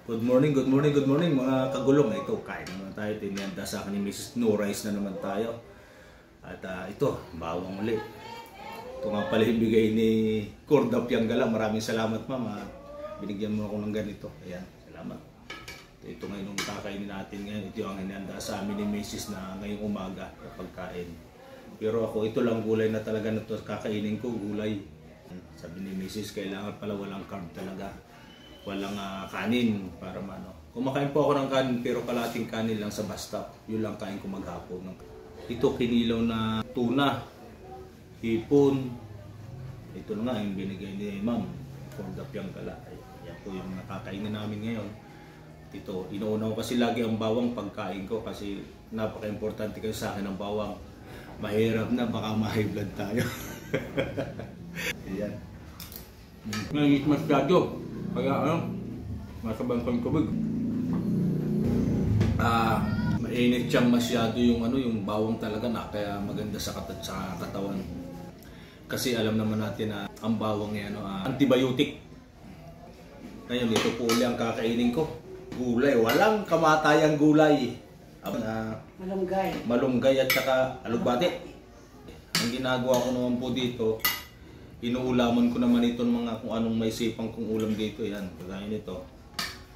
Good morning, good morning, good morning mga kagulong. Ito, kain naman tayo. Tinihanda sa akin ni Mrs. No Rice na naman tayo. At ito, bawang ulit. Ito nga pala yung bigay ni Cordap Yanggala. Maraming salamat ma'am. Binigyan mo ako ng ganito. Ayan, salamat. Ito ngayon yung kakainin natin ngayon. Ito yung hinihanda sa amin ni Mrs. na ngayong umaga na pagkain. Pero ako, ito lang gulay na talaga na ito kakainin ko, gulay. Sabi ni Mrs. kailangan pala walang carb talaga. Walang kanin para mano. Kumakain po ako ng kanin pero kalating kanin lang sa bus stop. Yun lang kain ko maghapon. Ito kinilaw na tuna, hipon. Ito na nga yung binigay ni Ma'am Cordap Yanggala. Yan po yung nakakainin namin ngayon. Ito, inuuna ko kasi lagi ang bawang pagkain ko kasi napaka-importante kasi sa akin ang bawang. Mahirap na, baka ma-high blood tayo. Ayan. Nangit masyado. Kaya masabang kong tubig. Mainit siyang masyado yung yung bawang talaga na kaya maganda sa katawan. Kasi alam naman natin na ang bawang yan antibiotic. Ngayon ito po uli ang kakainin ko. Gulay, walang kamatayang gulay. Malunggay at saka alugbate. Ang ginagawa ko naman po dito, inuulaman ko naman itong mga kung anong may sipang kong ulam dito. Yan, kagaya nito.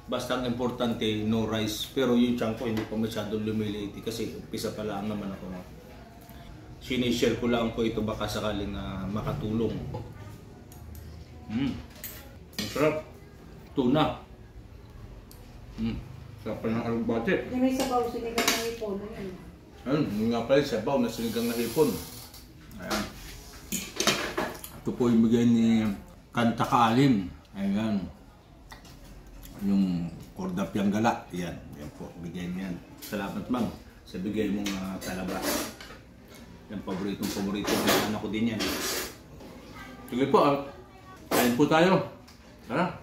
Basta ang importante, no rice. Pero yung tiyan ko hindi pa masyadong lumiliit kasi umpisa pa lang naman ako. Sinishare ko lang po ito baka sakaling makatulong. Ang sarap. Tuna. Sarap pa ng alugbate. Yung may sabaw, sinigang ng hipon. Ayun, yung nga pala sabaw na sinigang na hipon. Ayan. Ito po yung bigay ni Kanta Kaalim. Ayan. Yung Cordap Yanggala. Yan, yan po, bigay niyan. Salamat ma'am sa bigay mong talaba. Yan, paborito ng anak ko din yan. Sige po, kain po tayo. Tara.